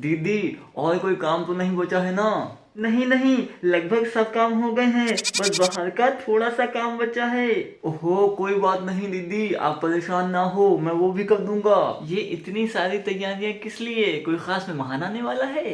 दीदी और कोई काम तो नहीं बचा है ना? नहीं नहीं, लगभग सब काम हो गए हैं, बस बाहर का थोड़ा सा काम बचा है। ओहो कोई बात नहीं दीदी, आप परेशान ना हो, मैं वो भी कर दूंगा। ये इतनी सारी तैयारियां किस लिए? कोई खास मेहमान आने वाला है?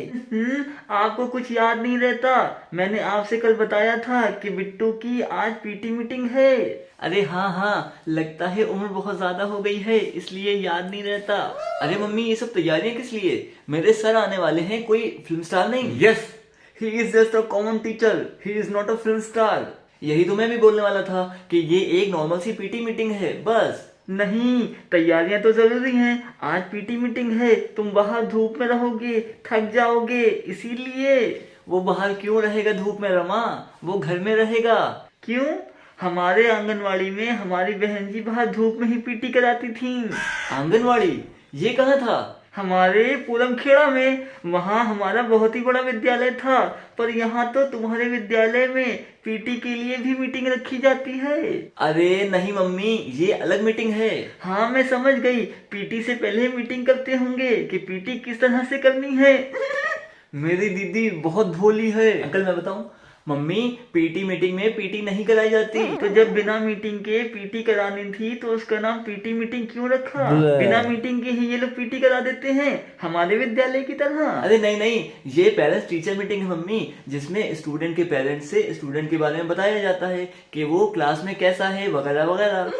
आपको कुछ याद नहीं रहता? मैंने आपसे कल बताया था कि बिट्टू की आज पीटी मीटिंग है। अरे हाँ हाँ, लगता है उम्र बहुत ज्यादा हो गई है इसलिए याद नहीं रहता। अरे मम्मी ये सब तैयारियां किस लिए? मेरे सर आने वाले हैं, कोई फिल्म स्टार नहीं। Yes, he is just a common teacher, he is not a film star. यही तो मैं भी बोलने वाला था कि ये एक नॉर्मल सी पीटी मीटिंग है बस। नहीं, तैयारियां तो जरूरी हैं। आज पीटी मीटिंग है, तुम बाहर धूप में रहोगे, थक जाओगे, इसीलिए। वो बाहर क्यों रहेगा धूप में रमा, वो घर में रहेगा। क्यों? हमारे आंगनवाड़ी में हमारी बहन जी बाहर धूप में ही पीटी कराती थी। आंगनवाड़ी? ये कहाँ था? हमारे पूरमखेड़ा में। वहाँ हमारा बहुत ही बड़ा विद्यालय था, पर यहाँ तो तुम्हारे विद्यालय में पीटी के लिए भी मीटिंग रखी जाती है। अरे नहीं मम्मी, ये अलग मीटिंग है। हाँ मैं समझ गई, पीटी से पहले मीटिंग करते होंगे कि पीटी किस तरह से करनी है। मेरी दीदी बहुत भोली है। अंकल मैं बताऊं, मम्मी पीटी मीटिंग में पीटी नहीं कराई जाती। तो जब बिना मीटिंग के पीटी करानी थी तो उसका नाम पीटी मीटिंग क्यों रखा? बिना मीटिंग के ही ये लोग पीटी करा देते हैं, हमारे विद्यालय की तरह। अरे नहीं नहीं, ये पेरेंट्स टीचर मीटिंग है मम्मी, जिसमें स्टूडेंट के पेरेंट्स से स्टूडेंट के बारे में बताया जाता है कि वो क्लास में कैसा है वगैरह वगैरह।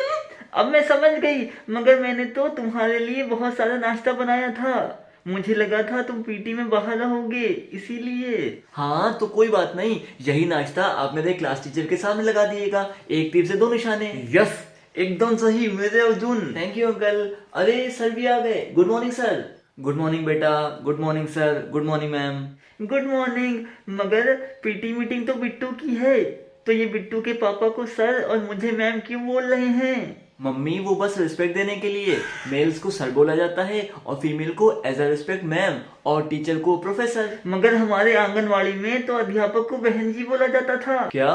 अब मैं समझ गई, मगर मैंने तो तुम्हारे लिए बहुत सारा नाश्ता बनाया था। मुझे लगा था तुम पीटी में बाहर रहोगे, इसीलिए। हाँ तो कोई बात नहीं, यही नाश्ता आप मेरे क्लास टीचर के सामने लगा दिएगा, एक तीर से दो निशाने। यस, एकदम सही मेरे अर्जुन। Thank you uncle. अरे सर भी आ गए। Good morning sir. Good morning बेटा। Good morning sir. Good morning ma'am. Good morning. मगर पीटी मीटिंग तो बिट्टू की है, तो ये बिट्टू के पापा को सर और मुझे मैम क्यों बोल रहे हैं? मम्मी वो बस रिस्पेक्ट देने के लिए, मेल्स को सर बोला जाता है और फीमेल को एज अ रिस्पेक्ट मैम और टीचर को प्रोफेसर। मगर हमारे आंगनवाड़ी में तो अध्यापक को बहन जी बोला जाता था। क्या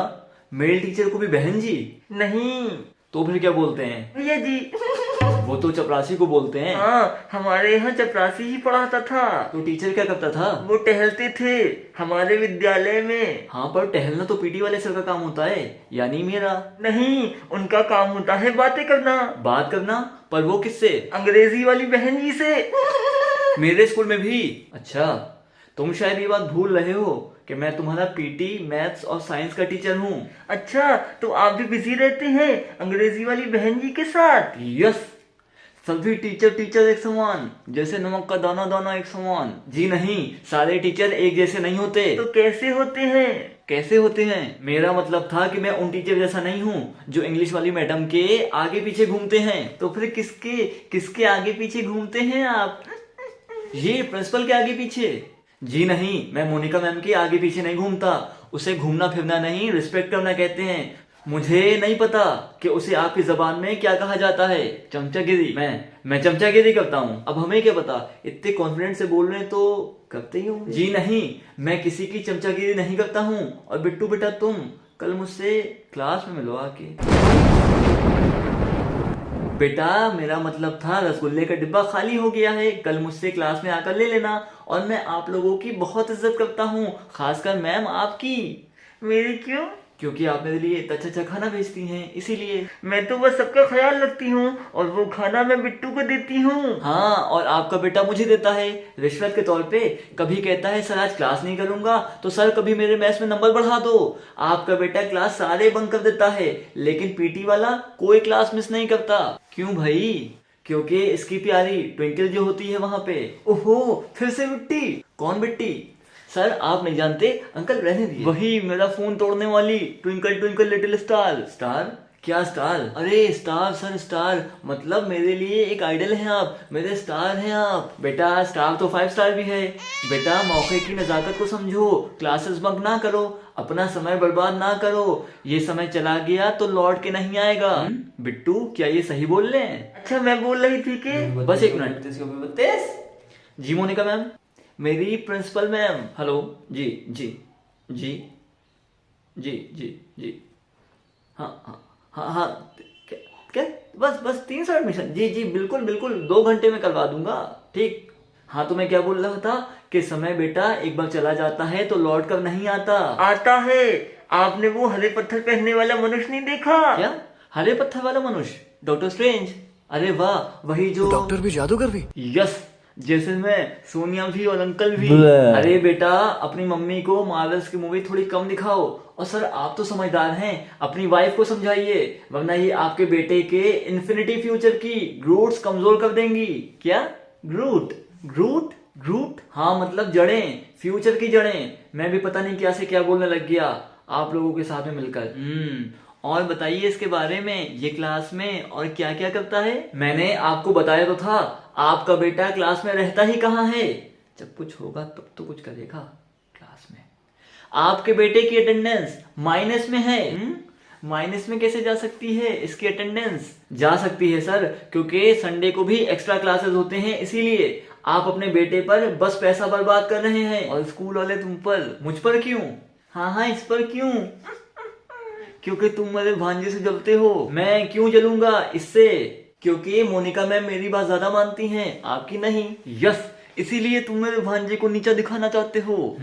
मेल टीचर को भी बहन जी? नहीं, तो फिर क्या बोलते हैं? भैया जी। वो तो चपरासी को बोलते हैं। हाँ, हमारे यहाँ चपरासी ही पढ़ाता था। तो टीचर क्या करता था? वो टहलते थे हमारे विद्यालय में। हाँ पर टहलना तो पीटी वाले सर का काम होता है, यानी मेरा। नहीं, उनका काम होता है बातें करना। बात करना? पर वो किससे? अंग्रेजी वाली बहन जी से। मेरे स्कूल में भी? अच्छा, तुम शायद ये बात भूल रहे हो कि मैं तुम्हारा पीटी मैथ्स और साइंस का टीचर हूँ। अच्छा, तो आप भी बिजी रहते हैं अंग्रेजी वाली बहन जी के साथ? यस, सभी टीचर टीचर एक समान, जैसे नमक का दाना दाना एक समान। जी नहीं, सारे टीचर एक जैसे नहीं होते। तो कैसे होते हैं? कैसे होते हैं? मेरा मतलब था कि मैं उन टीचर जैसा नहीं हूँ जो इंग्लिश वाली मैडम के आगे पीछे घूमते हैं। तो फिर किसके किसके आगे पीछे घूमते हैं आप? ये प्रिंसिपल के आगे पीछे। जी नहीं, मैं मोनिका मैम के आगे पीछे नहीं घूमता। उसे घूमना फिरना नहीं, रिस्पेक्ट करना कहते हैं। मुझे नहीं पता कि उसे आपकी जबान में क्या कहा जाता है। चमचागिरी? मैं चमचागिरी करता हूँ? अब हमें क्या पता, इतने कॉन्फिडेंट से बोल रहे हैं तो करते ही होंगे। जी नहीं, मैं किसी की चमचागिरी नहीं करता हूँ। और बिट्टू बेटा तुम कल मुझसे क्लास में मिलो आके। बेटा मेरा मतलब था रसगुल्ले का डिब्बा खाली हो गया है, कल मुझसे क्लास में आकर ले लेना। और मैं आप लोगों की बहुत इज्जत करता हूँ, खासकर मैम आपकी। मेरी क्यों? क्योंकि आप मेरे लिए इतना अच्छा अच्छा खाना भेजती हैं, इसीलिए। मैं तो बस सबका ख्याल रखती हूँ और वो खाना मैं बिट्टू को देती हूँ। हाँ, और आपका बेटा मुझे देता है रिश्वत के तौर पे। कभी कहता है सर आज क्लास नहीं करूंगा, तो सर कभी मेरे मैथ्स में नंबर बढ़ा दो। आपका बेटा क्लास सारे बंक कर देता है, लेकिन पीटी वाला कोई क्लास मिस नहीं करता। क्यों भाई? क्योंकि इसकी प्यारी ट्विंकल जो होती है वहां पे। ओहो, फिर से बिट्टी? कौन बिट्टी? सर आप नहीं जानते, अंकल रहने दीजिए। वही मेरा फोन तोड़ने वाली twinkle twinkle little star. Star? क्या स्टार? अरे स्टार सर, स्टार मतलब मेरे लिए एक आइडल हैं आप, मेरे स्टार हैं आप। बेटा स्टार तो 5 स्टार भी है। बेटा मौके की नजाकत को समझो, क्लासेस बंक ना करो, अपना समय बर्बाद ना करो। ये समय चला गया तो लौट के नहीं आएगा। बिट्टू क्या ये सही बोल रहे हैं? अच्छा, मैं बोल रही थी कि बस एक मिनट। जी मोनिका मैम, मेरी प्रिंसिपल मैम। हेलो जी जी जी जी जी जी। हाँ हाँ हाँ हाँ। क्या क्या? बस 300 एडमिशन? जी जी बिल्कुल बिल्कुल, 2 घंटे में करवा दूंगा। ठीक हाँ तो मैं क्या बोल रहा था कि समय बेटा एक बार चला जाता है तो लौट कर नहीं आता। आता है। आपने वो हरे पत्थर पहनने वाला मनुष्य नहीं देखा? क्या? हरे पत्थर वाला मनुष्य? Doctor strange? अरे वाह, वही जो डॉक्टर भी जादूगर भी। यस, जैसे मैं सोनिया भी और अंकल भी। अरे बेटा, अपनी मम्मी को मार्वल्स की मूवी थोड़ी कम दिखाओ। और सर आप तो समझदार हैं, अपनी वाइफ को समझाइए, वरना ये आपके बेटे के इन्फिनिटी फ्यूचर की ग्रूट्स कमजोर कर देंगी। क्या? ग्रूट? ग्रूट? ग्रूट? हाँ मतलब जड़ें, फ्यूचर की जड़ें। मैं भी पता नहीं क्या से क्या बोलने लग गया आप लोगों के साथ में मिलकर। और बताइए इसके बारे में, ये क्लास में और क्या क्या करता है? मैंने आपको बताया तो था, आपका बेटा क्लास में रहता ही कहाँ है? जब कुछ होगा तब तो कुछ करेगा क्लास में। आपके बेटे की अटेंडेंस माइनस में है। माइनस में कैसे जा सकती है इसकी अटेंडेंस? जा सकती है सर, क्योंकि संडे को भी एक्स्ट्रा क्लासेस होते हैं, इसीलिए आप अपने बेटे पर बस पैसा बर्बाद कर रहे हैं और स्कूल वाले तुम पर। मुझ पर क्यों? हाँ इस पर क्यों? क्योंकि तुम मेरे भांजे से जलते हो। मैं क्यों जलूंगा इससे? क्योंकि मोनिका मैम मेरी बात ज्यादा मानती हैं, आपकी नहीं। यस, इसीलिए तुम मेरे भांजे को नीचा दिखाना चाहते हो।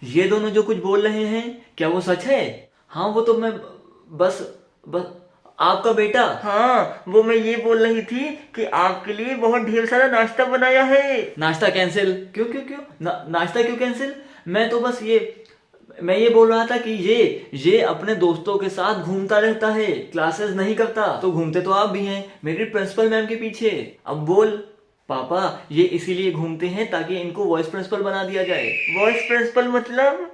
ये दोनों जो कुछ बोल रहे हैं क्या वो सच है? हाँ वो तो मैं बस आपका बेटा। हाँ, वो मैं ये बोल रही थी कि आपके लिए बहुत ढेर सारा नाश्ता बनाया है। नाश्ता कैंसिल? क्यों क्यों क्यों? नाश्ता क्यों कैंसिल? मैं ये बोल रहा था कि ये अपने दोस्तों के साथ घूमता रहता है, क्लासेस नहीं करता। तो घूमते तो आप भी हैं मेरी प्रिंसिपल मैम के पीछे। अब बोल पापा, ये इसीलिए घूमते हैं ताकि इनको वाइस प्रिंसिपल बना दिया जाए। वाइस प्रिंसिपल मतलब?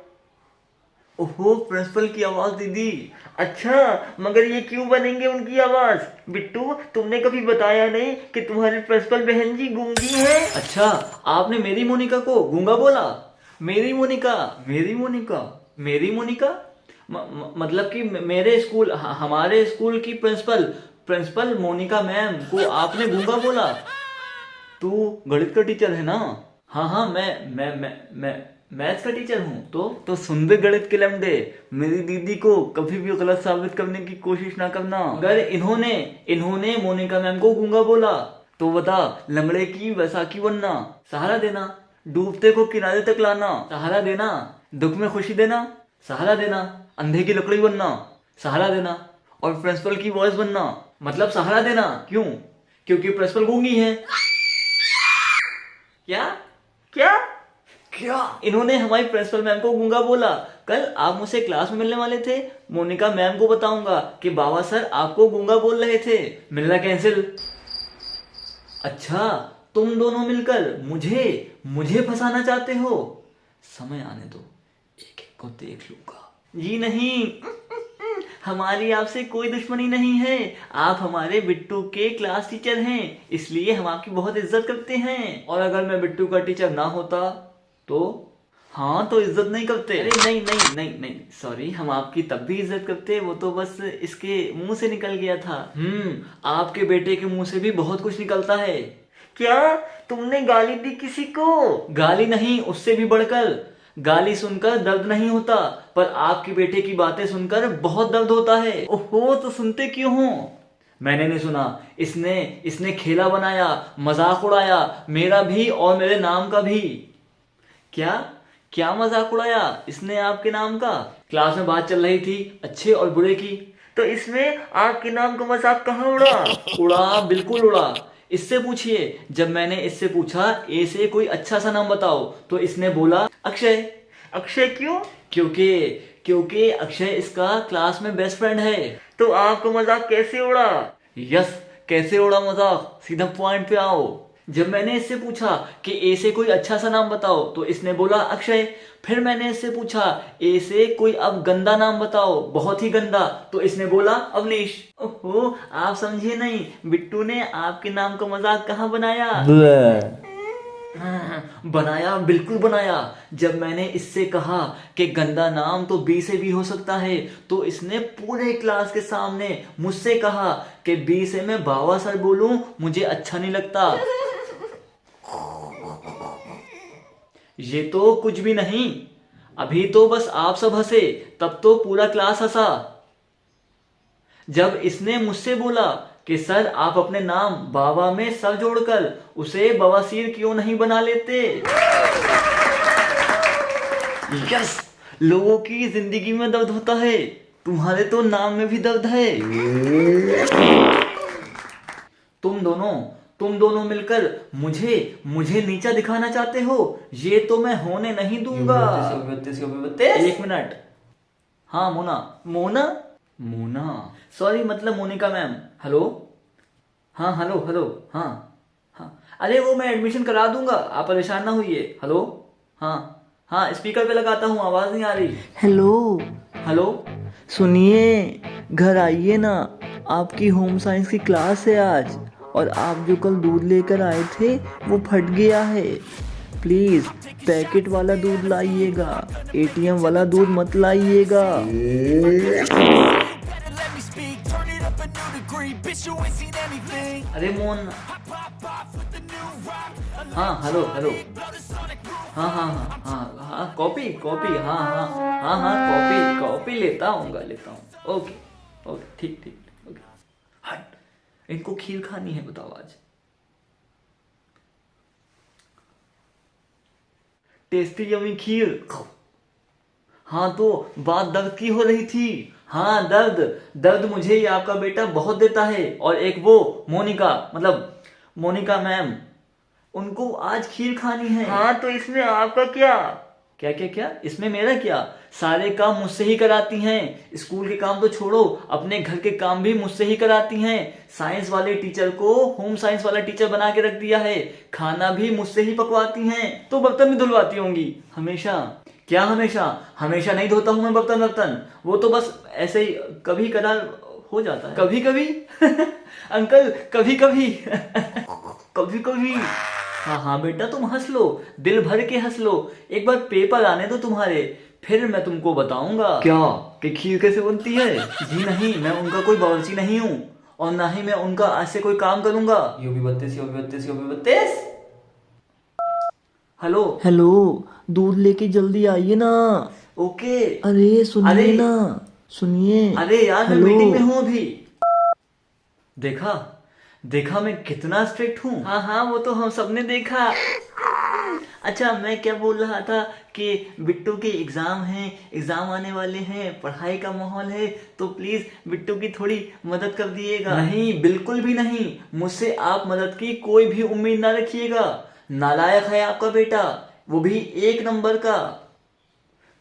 ओहो, प्रिंसिपल की आवाज दीदी। अच्छा, मगर ये क्यों बनेंगे उनकी आवाज? बिट्टू, तुमने कभी बताया नहीं कि तुम्हारी प्रिंसिपल बहन जी गूंगी है? अच्छा, आपने मेरी मोनिका को गूंगा बोला? मेरी मोनिका? मेरी मोनिका? मेरी मोनिका? मतलब कि मेरे स्कूल, हमारे स्कूल की प्रिंसिपल मोनिका मैम को आपने गूंगा बोला? तू गणित का टीचर है ना? हाँ मैं मैथ्स का टीचर हूँ। तो सुन दे गणित के लमडे, मेरी दीदी को कभी भी गलत साबित करने की कोशिश ना करना। अगर इन्होंने मोनिका मैम को गूंगा बोला तो बता, लंगड़े की वैसाखी बनना, सहारा देना, डूबते को किनारे तक लाना, सहारा देना, दुख में खुशी देना, सहारा देना, अंधे की लकड़ी बनना, सहारा देना, और प्रिंसिपल की वॉइस बनना, मतलब सहारा देना। क्यों? क्योंकि प्रिंसिपल गूंगी है। क्या क्या? क्या? इन्होंने हमारी प्रिंसिपल मैम को गूंगा बोला। कल आप मुझसे क्लास में मिलने वाले थे, मोनिका मैम को बताऊंगा कि बाबा सर आपको गूंगा बोल रहे थे। मिलना कैंसिल। अच्छा, तुम दोनों मिलकर मुझे फंसाना चाहते हो? समय आने दो, एक एक को देख लूंगा। जी नहीं, हमारी आपसे कोई दुश्मनी नहीं है। आप हमारे बिट्टू के क्लास टीचर हैं, इसलिए हम आपकी बहुत इज्जत करते हैं। और अगर मैं बिट्टू का टीचर ना होता तो? हाँ तो इज्जत नहीं करते। अरे नहीं सॉरी, हम आपकी तब भी इज्जत करते, वो तो बस इसके मुंह से निकल गया था। आपके बेटे के मुंह से भी बहुत कुछ निकलता है। क्या तुमने गाली दी किसी को? गाली नहीं, उससे भी बढ़कर। गाली सुनकर दर्द नहीं होता, पर आपके बेटे की बातें सुनकर बहुत दर्द होता है। ओहो, तो सुनते क्यों हो? मैंने नहीं सुना, इसने खेला बनाया, मजाक उड़ाया, मेरा भी और मेरे नाम का भी। क्या मजाक उड़ाया इसने आपके नाम का? क्लास में बात चल रही थी अच्छे और बुरे की। तो इसमें आपके नाम का मजाक कहाँ उड़ा? उड़ा, बिल्कुल उड़ा। इससे पूछिए, जब मैंने इससे पूछा ए से कोई अच्छा सा नाम बताओ, तो इसने बोला अक्षय। अक्षय क्यों? क्योंकि अक्षय इसका क्लास में बेस्ट फ्रेंड है। तो आपका मजाक कैसे उड़ा? यस, कैसे उड़ा मजाक? सीधा पॉइंट पे आओ। जब मैंने इससे पूछा कि ए से कोई अच्छा सा नाम बताओ, तो इसने बोला अक्षय। फिर मैंने इससे पूछा ए से कोई अब गंदा नाम बताओ, बहुत ही गंदा, तो इसने बोला अवनीश। ओहो, आप समझे नहीं, बिट्टू ने आपके नाम का मजाक कहाँ बनाया? बनाया, बिल्कुल बनाया। जब मैंने इससे कहा कि गंदा नाम तो बी से भी हो सकता है, तो इसने पूरे क्लास के सामने मुझसे कहा कि बी से मैं बाबा सर बोलूं, मुझे अच्छा नहीं लगता। ये तो कुछ भी नहीं, अभी तो बस आप सब हंसे, तब तो पूरा क्लास हंसा। जब इसने मुझसे बोला कि सर आप अपने नाम बाबा में सर जोड़कर उसे बवासीर क्यों नहीं बना लेते। यस, लोगों की जिंदगी में दर्द होता है, तुम्हारे तो नाम में भी दर्द है। तुम दोनों मिलकर मुझे नीचा दिखाना चाहते हो, ये तो मैं होने नहीं दूंगा। 1 मिनट। हाँ मोना सॉरी, मतलब मोनिका मैम। हेलो, हाँ हेलो, हाँ अरे वो मैं एडमिशन करा दूंगा, आप परेशान ना होइए। हेलो, हाँ स्पीकर पे लगाता हूँ, आवाज नहीं आ रही। हेलो सुनिए, घर आइए ना, आपकी होम साइंस की क्लास है आज, और आप जो कल दूध लेकर आए थे वो फट गया है। प्लीज पैकेट वाला दूध लाइएगा, एटीएम वाला दूध मत लाइएगा। अरे मोहन, हाँ हेलो, हाँ कॉपी, हाँ कॉपी लेता हूँ। ओके ठीक ओके। हट, इनको खीर खानी है, बताओ आज। टेस्टी यम्मी खीर। हाँ तो बात दर्द की हो रही थी। हाँ दर्द मुझे ही आपका बेटा बहुत देता है, और एक वो मोनिका मैम, उनको आज खीर खानी है। हाँ तो इसमें आपका क्या? क्या इसमें मेरा क्या? सारे काम मुझसे ही कराती हैं, स्कूल के काम तो छोड़ो, अपने घर के काम भी मुझसे ही कराती हैं। साइंस वाले टीचर को होम साइंस वाला टीचर बना के रख दिया है, खाना भी मुझसे ही पकवाती हैं। तो बर्तन भी धुलवाती होंगी हमेशा। क्या हमेशा नहीं धोता हूं मैं बर्तन, वो तो बस ऐसे ही कभी कदार हो जाता है। कभी अंकल कभी। हाँ बेटा, तुम हंस लो, दिल भर के हंस लो, एक बार पेपर आने दो तुम्हारे, फिर मैं तुमको बताऊंगा क्या कि खीर कैसे बनती है। जी नहीं, मैं उनका कोई बावर्ची नहीं हूँ, और ना ही मैं उनका आज से कोई काम करूंगा। यो भी बत्तीस। हेलो, दूध लेके जल्दी आइए ना। ओके। अरे सुनिए ना, सुनिए। अरे यार, मैं मीटिंग में हूँ अभी। देखा मैं कितना स्ट्रिक्ट हूँ। हाँ वो तो हम सबने देखा। अच्छा, मैं क्या बोल रहा था कि बिट्टू के एग्जाम आने वाले हैं, पढ़ाई का माहौल है, तो प्लीज बिट्टू की थोड़ी मदद कर दिएगा। नहीं, बिल्कुल भी नहीं, मुझसे आप मदद की कोई भी उम्मीद ना रखिएगा। नालायक है आपका बेटा, वो भी 1 नंबर का।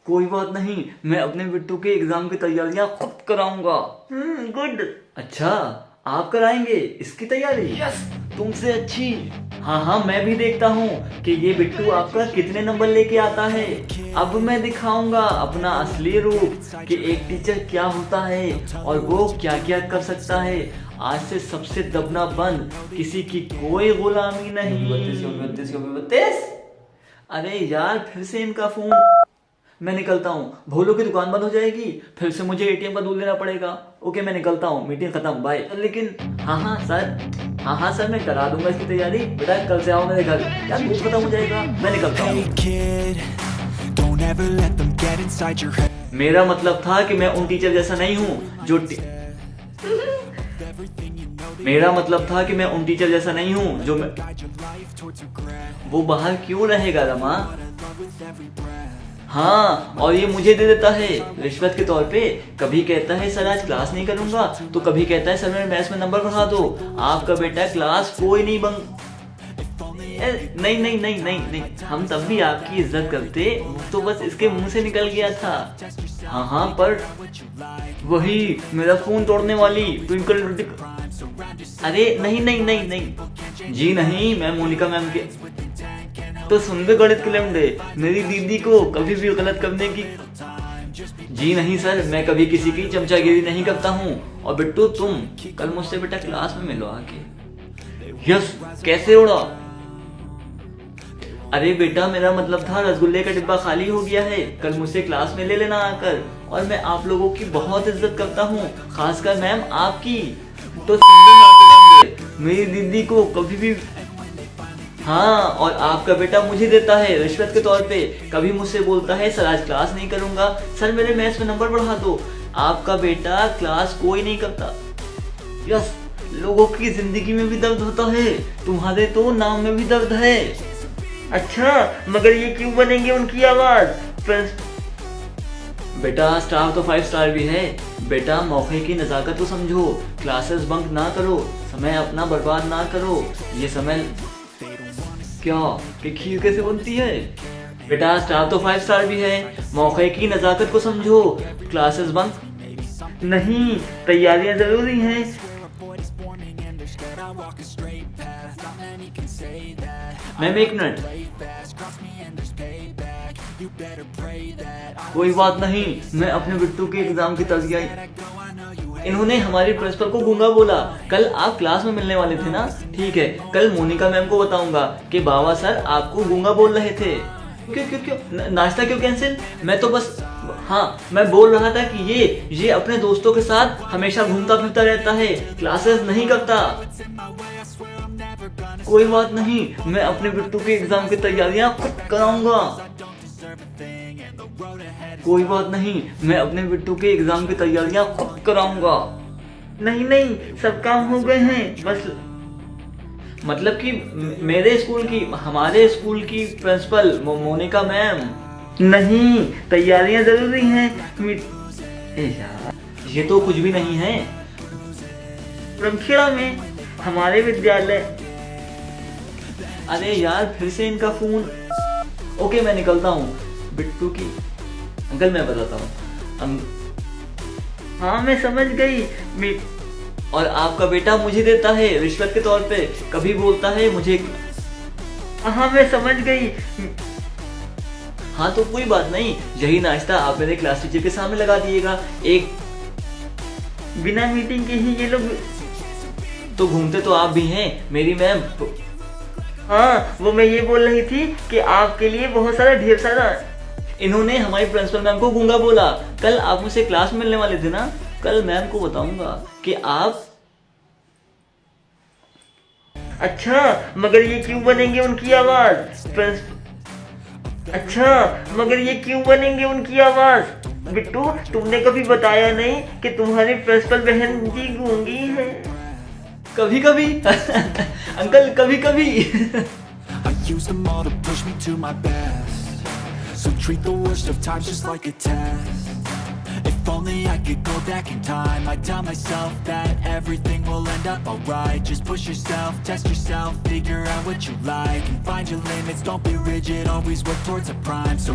कोई बात नहीं, मैं अपने बिट्टू के एग्जाम की तैयारियां खुद कराऊंगा। गुड। अच्छा, आप कराएंगे इसकी तैयारी? यस, तुमसे अच्छी। हाँ मैं भी देखता हूँ कि ये बिट्टू आपका कितने नंबर लेके आता है। अब मैं दिखाऊंगा अपना असली रूप कि एक टीचर क्या होता है और वो क्या क्या कर सकता है। आज से सबसे दबना बंद, किसी की कोई गुलामी नहीं। 32। अरे यार, फिर से इनका फोन। मैं निकलता हूँ, भोलो की दुकान बंद हो जाएगी, फिर से मुझे एटीएम का दूध लेना पड़ेगा। ओके, मैं निकलता हूँ, मीटिंग खत्म, बाय। लेकिन हाँ सर, मैं करा दूंगा इसकी तैयारी। बेटा कल से आओ मेरे घर, यार दूध खत्म हो जाएगा। मैं निकलता हूँ। मेरा मतलब था कि मैं उन टीचर जैसा नहीं हूँ जो मैं वो बाहर क्यों रहेगा रमा? हाँ, और ये मुझे दे देता है रिश्वत के तौर पे। कभी कहता है सर आज क्लास नहीं करूंगा, तो कभी कहता है सर मेरे मैथ्स में नंबर बढ़ा दो। आपका बेटा क्लास कोई नहीं नहीं, हम तब भी आपकी इज्जत करते, तो बस इसके मुंह से निकल गया था। हाँ, पर वही मेरा फोन तोड़ने वाली ट्विंकल। अरे नहीं जी नहीं, मैं मोनिका मैम के तो सुन बे गणित के लमडे, मेरी दीदी को कभी भी गलत करने की। जी नहीं सर, मैं कभी किसी की चमचागिरी नहीं करता हूँ। और बिट्टू, तुम कल मुझसे बेटा क्लास में मिलो आके। यस, कैसे उड़ा? अरे बेटा, मेरा मतलब था रसगुल्ले का डिब्बा खाली हो गया है, कल मुझसे क्लास में ले लेना आकर। और मैं आप लोगों की बहुत इज्जत करता हूँ, खासकर मैम आपकी। तो मेरी दीदी को कभी भी। हाँ, और आपका बेटा मुझे देता है रिश्वत के तौर पे। कभी मुझसे बोलता है सर आज क्लास नहीं करूंगा, सर मेरे मैथ्स में नंबर बढ़ा दो। आपका बेटा क्लास कोई नहीं करता। यस, लोगों की जिंदगी में भी दर्द होता है, तुम्हारे तो नाम में भी दर्द है। अच्छा, मगर ये क्यों बनेंगे उनकी आवाज? बेटा स्टार तो 5 स्टार भी है। बेटा मौके की नज़ाकत को समझो, क्लासेस बंक ना करो, समय अपना बर्बाद ना करो। ये समय क्या कि खीर कैसे बनती है? बेटा स्टार तो 5 स्टार भी है, मौके की नज़ाकत को समझो, क्लासेस बंक नहीं, तैयारियां जरूरी हैं। मैम एक मिनट। कोई बात नहीं, मैं अपने बिट्टू के एग्जाम की तैयारी। इन्होंने हमारी प्रिंसिपल को गूंगा बोला। कल आप क्लास में मिलने वाले थे ना? ठीक है, कल मोनिका मैम को बताऊंगा कि बाबा सर आपको गूंगा बोल रहे थे। क्यों क्यों क्यों नाश्ता क्यों कैंसिल? मैं तो बस मैं बोल रहा था कि ये अपने दोस्तों के साथ हमेशा घूमता फिरता रहता है, क्लासेस नहीं करता। कोई बात नहीं, मैं अपने बिट्टू के एग्जाम की तैयारियां खुद कराऊंगा। कोई बात नहीं, मैं अपने बिट्टू के एग्जाम की तैयारियां खुद कराऊंगा। नहीं नहीं, सब काम हो गए हैं, बस मतलब कि मेरे स्कूल की, हमारे स्कूल की प्रिंसिपल मोनिका मैम। नहीं, तैयारियां जरूरी हैं। यार ये तो कुछ भी नहीं है। रमखेड़ा में हमारे विद्यालय। अरे यार फिर से इनका फोन। ओके मैं निकलता हूँ। बिट्टू की अंकल मैं बताता हूँ। हाँ मैं समझ गई। और आपका बेटा मुझे देता है रिश्वत के तौर पे, कभी बोलता है मुझे। हाँ मैं समझ गई। हाँ तो कोई बात नहीं, यही नाश्ता आप मेरे क्लास टीचर के सामने लगा दिएगा। एक बिना मीटिंग के ही ये लोग तो घूमते तो आप भी हैं मेरी मैम। हाँ वो मैं ये बोल रही थी कि आपके लिए बहुत सारा, ढेर सारा। इन्होंने हमारी प्रिंसिपल मैम को गूंगा बोला। कल आप मुझसे क्लास में मिलने वाले थे ना? कल मैम को बताऊंगा कि आप। अच्छा, मगर ये क्यों बनेंगे उनकी आवाज? अच्छा, मगर ये क्यों बनेंगे उनकी आवाज? बिट्टू, तुमने कभी बताया नहीं कि तुम्हारी प्रिंसिपल बहन जी गूंगी है। कभी कभी अंकल कभी कभी। I use them all to push me to my best. So treat the worst of times just like a test. If only I could go back in time, I'd tell myself that everything will end up alright. Just push yourself, test yourself, figure out what you like, and find your limits, don't be rigid, always work towards a prime. So